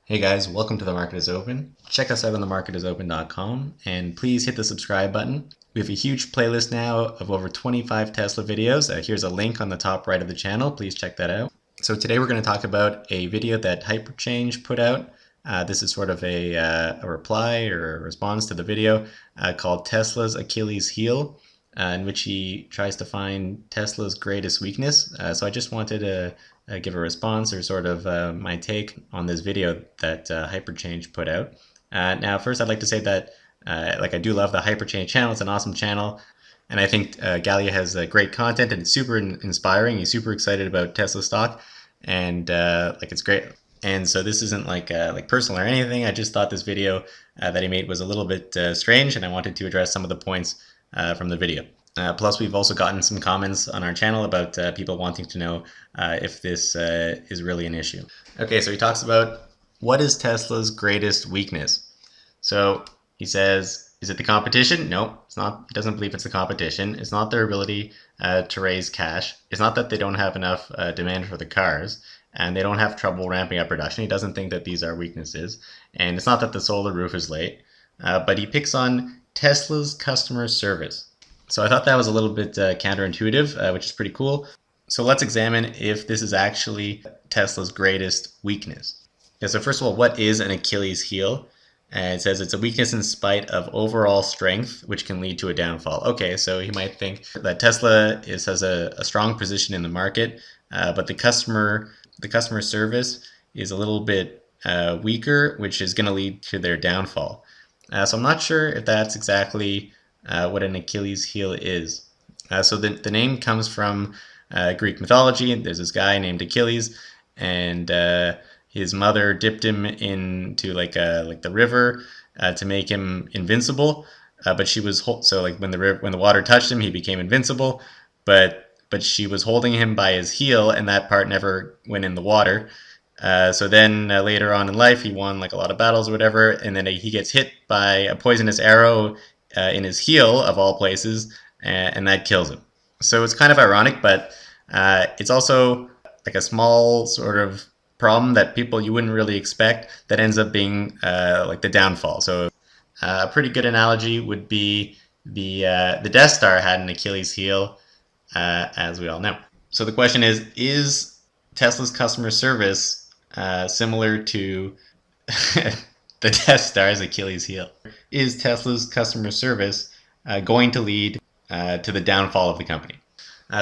Hey guys, welcome to The Market is Open. Check us out on themarketisopen.com and please hit the subscribe button. We have a huge playlist now of over 25 Tesla videos. Here's a link on the top right of the channel. Please check that out. So today we're going to talk about a video that Hyperchange put out. This is sort of a reply or a response to the video called Tesla's Achilles heel, in which he tries to find Tesla's greatest weakness. So I just wanted to give a response or sort of my take on this video that Hyperchange put out. Now, first, I'd like to say that I do love the Hyperchange channel. It's an awesome channel, and I think Galia has great content and it's super inspiring. He's super excited about Tesla stock, and it's great. And so this isn't like personal or anything. I just thought this video that he made was a little bit strange, and I wanted to address some of the points from the video. Plus, we've also gotten some comments on our channel about people wanting to know if this is really an issue. Okay, so he talks about what is Tesla's greatest weakness. So he says, is it the competition? No, it's not. He doesn't believe it's the competition. It's not their ability to raise cash. It's not that they don't have enough demand for the cars and they don't have trouble ramping up production. He doesn't think that these are weaknesses. And it's not that the solar roof is late, but he picks on Tesla's customer service. So I thought that was a little bit counterintuitive, which is pretty cool. So let's examine if this is actually Tesla's greatest weakness. Yeah, so first of all, what is an Achilles heel? It says it's a weakness in spite of overall strength, which can lead to a downfall. Okay, so you might think that Tesla has a strong position in the market, but the customer service is a little bit weaker, which is going to lead to their downfall. So I'm not sure if that's exactly what an Achilles heel is. So the name comes from Greek mythology. There's this guy named Achilles, and his mother dipped him into like the river to make him invincible. But she was when the water touched him, he became invincible. But she was holding him by his heel, and that part never went in the water. So then later on in life, he won like a lot of battles or whatever, and then he gets hit by a poisonous arrow in his heel, of all places, and that kills him. So it's kind of ironic, but it's also like a small sort of problem that you wouldn't really expect that ends up being like the downfall. So a pretty good analogy would be the Death Star had an Achilles heel, as we all know. So the question is Tesla's customer service similar to the Death Star's Achilles heel? Is Tesla's customer service going to lead to the downfall of the company?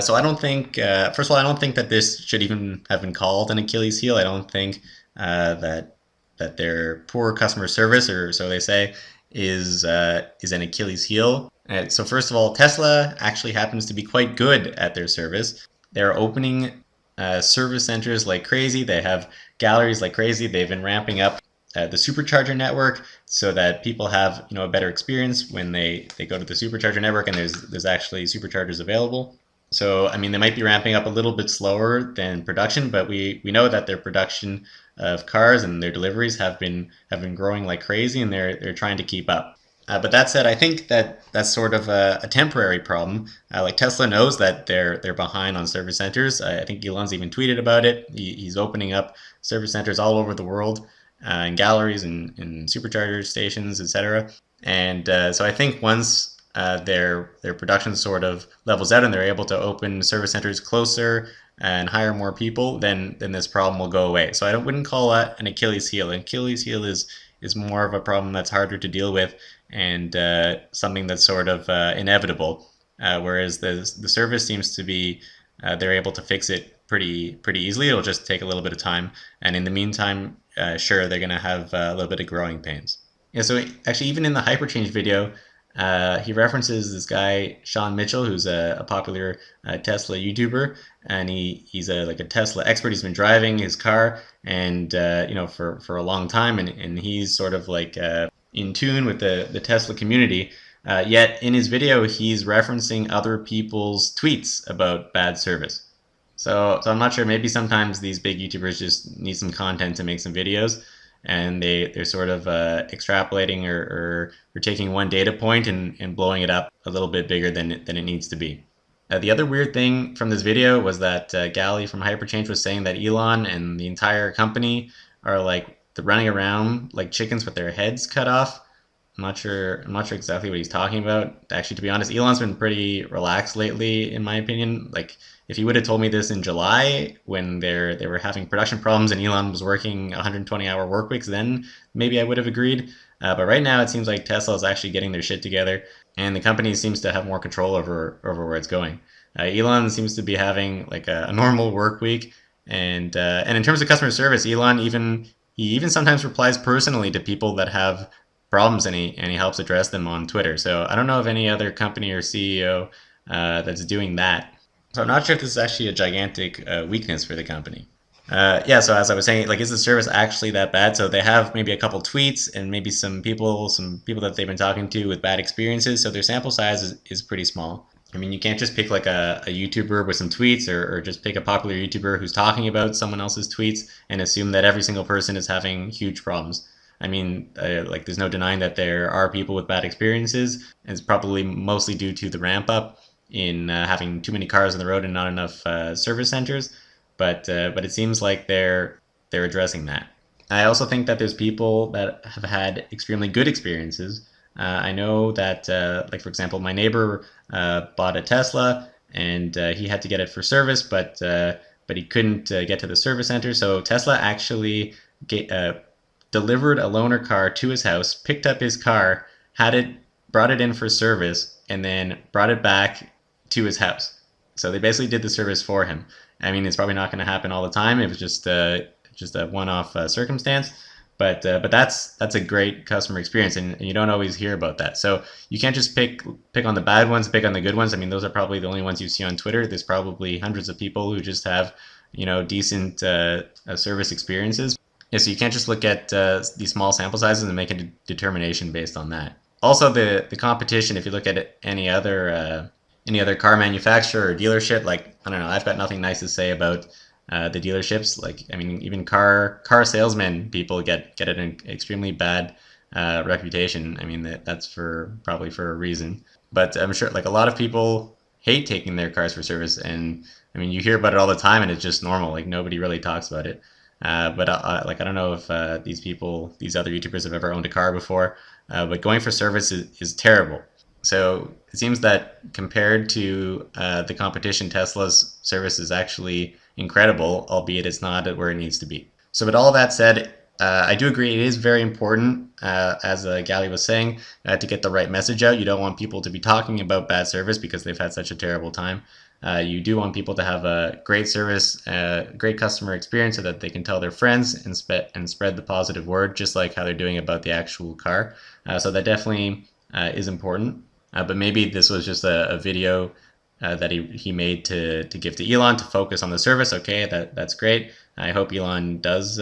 So I don't think, first of all, I don't think that this should even have been called an Achilles heel. I don't think that their poor customer service, or so they say, is an Achilles heel. So first of all, Tesla actually happens to be quite good at their service. They're opening service centers like crazy. They have galleries like crazy. They've been ramping up the supercharger network so that people have a better experience when they go to the supercharger network and there's actually superchargers available. So I mean, they might be ramping up a little bit slower than production, but we know that their production of cars and their deliveries have been growing like crazy, and they're trying to keep up. But that said, I think that's sort of a temporary problem. Like Tesla knows that they're behind on service centers. I think Elon's even tweeted about it. He's opening up service centers all over the world, in galleries and supercharger stations, etc. And so I think once their production sort of levels out and they're able to open service centers closer and hire more people, then this problem will go away. So I wouldn't call that an Achilles heel. An Achilles heel is more of a problem that's harder to deal with and something that's sort of inevitable. Whereas the service seems to be they're able to fix it pretty easily. It'll just take a little bit of time, and in the meantime, sure, they're going to have a little bit of growing pains. Yeah, so actually, even in the Hyperchange video, he references this guy Sean Mitchell, who's a popular Tesla YouTuber, and he's a Tesla expert. He's been driving his car and for a long time, and he's sort of like in tune with the Tesla community. Yet in his video, he's referencing other people's tweets about bad service. So I'm not sure. Maybe sometimes these big YouTubers just need some content to make some videos, and they're sort of extrapolating or taking one data point and blowing it up a little bit bigger than it needs to be. The other weird thing from this video was that Gali from Hyperchange was saying that Elon and the entire company are like they're running around like chickens with their heads cut off. I'm not sure exactly what he's talking about. Actually, to be honest, Elon's been pretty relaxed lately, in my opinion. Like, if he would have told me this in July when they were having production problems and Elon was working 120-hour work weeks, then maybe I would have agreed. But right now, it seems like Tesla is actually getting their shit together, and the company seems to have more control over where it's going. Elon seems to be having like a normal work week, and in terms of customer service, Elon he even sometimes replies personally to people that have problems, and he helps address them on Twitter. So I don't know of any other company or CEO that's doing that. So I'm not sure if this is actually a gigantic weakness for the company. Yeah, so as I was saying, like, is the service actually that bad? So they have maybe a couple tweets and maybe some people that they've been talking to with bad experiences. So their sample size is pretty small. I mean, you can't just pick like a YouTuber with some tweets, or just pick a popular YouTuber who's talking about someone else's tweets and assume that every single person is having huge problems. I mean, like, there's no denying that there are people with bad experiences. And it's probably mostly due to the ramp up in having too many cars on the road and not enough service centers. But it seems like they're addressing that. I also think that there's people that have had extremely good experiences. I know that, like, for example, my neighbor bought a Tesla, and he had to get it for service, but he couldn't get to the service center. So Tesla actually delivered a loaner car to his house, picked up his car, brought it in for service, and then brought it back to his house. So they basically did the service for him. I mean, it's probably not going to happen all the time. It was just a one-off circumstance, but that's a great customer experience, and you don't always hear about that. So you can't just pick on the bad ones, pick on the good ones. I mean, those are probably the only ones you see on Twitter. There's probably hundreds of people who just have, decent service experiences. Yeah, so you can't just look at these small sample sizes and make a determination based on that. Also, the competition. If you look at any other car manufacturer or dealership, like, I don't know, I've got nothing nice to say about the dealerships. Like, I mean, even car salesmen, people get an extremely bad reputation. I mean, that's probably for a reason. But I'm sure, like, a lot of people hate taking their cars for service, and I mean, you hear about it all the time, and it's just normal. Like, nobody really talks about it. But like, I don't know if these other YouTubers have ever owned a car before. But going for service is terrible. So it seems that compared to the competition, Tesla's service is actually incredible, albeit it's not where it needs to be. So with all that said, I do agree it is very important, as Gali was saying, to get the right message out. You don't want people to be talking about bad service because they've had such a terrible time. You do want people to have a great service, great customer experience, so that they can tell their friends and spread the positive word, just like how they're doing about the actual car. So that definitely is important. But maybe this was just a video that he made to give to Elon to focus on the service. Okay, that's great. I hope Elon does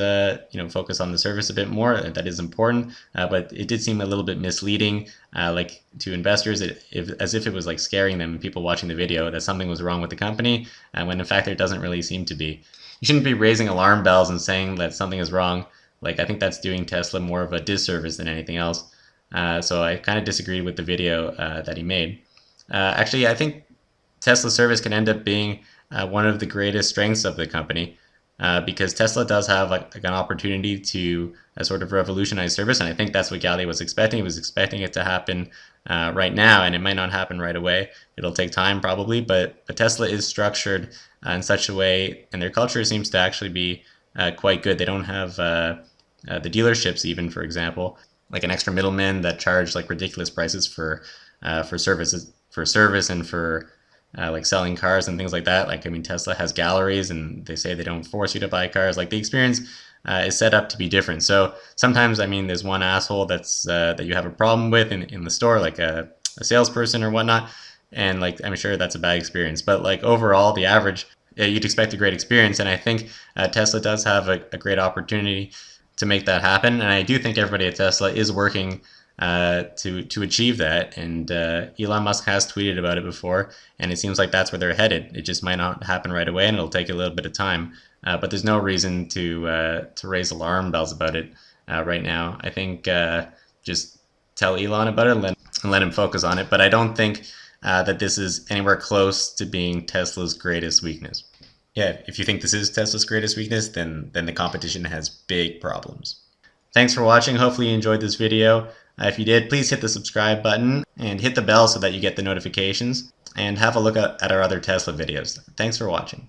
focus on the service a bit more. That is important. But it did seem a little bit misleading, like, to investors, as if it was like scaring them, people watching the video, that something was wrong with the company, when in fact there doesn't really seem to be. You shouldn't be raising alarm bells and saying that something is wrong. Like, I think that's doing Tesla more of a disservice than anything else. So I kind of disagreed with the video that he made. Actually, I think Tesla service can end up being one of the greatest strengths of the company, because Tesla does have like an opportunity to sort of revolutionize service, and I think that's what Gali was expecting. He was expecting it to happen right now, and it might not happen right away. It'll take time probably, but Tesla is structured in such a way, and their culture seems to actually be quite good. They don't have the dealerships, even, for example, like an extra middleman that charge like ridiculous prices for service and for like selling cars and things like that. Like, I mean, Tesla has galleries, and they say they don't force you to buy cars. Like, the experience is set up to be different. So sometimes, I mean, there's one asshole that you have a problem with in the store, like a salesperson or whatnot, and like, I'm sure that's a bad experience. But like, overall, the average, you'd expect a great experience, and I think Tesla does have a great opportunity to make that happen. And I do think everybody at Tesla is working to achieve that. And Elon Musk has tweeted about it before, and it seems like that's where they're headed. It just might not happen right away, and it'll take a little bit of time. But there's no reason to raise alarm bells about it right now. I think just tell Elon about it and let him focus on it. But I don't think that this is anywhere close to being Tesla's greatest weakness. Yeah, if you think this is Tesla's greatest weakness, then the competition has big problems. Thanks for watching. Hopefully you enjoyed this video. If you did, please hit the subscribe button and hit the bell so that you get the notifications. And have a look at our other Tesla videos. Thanks for watching.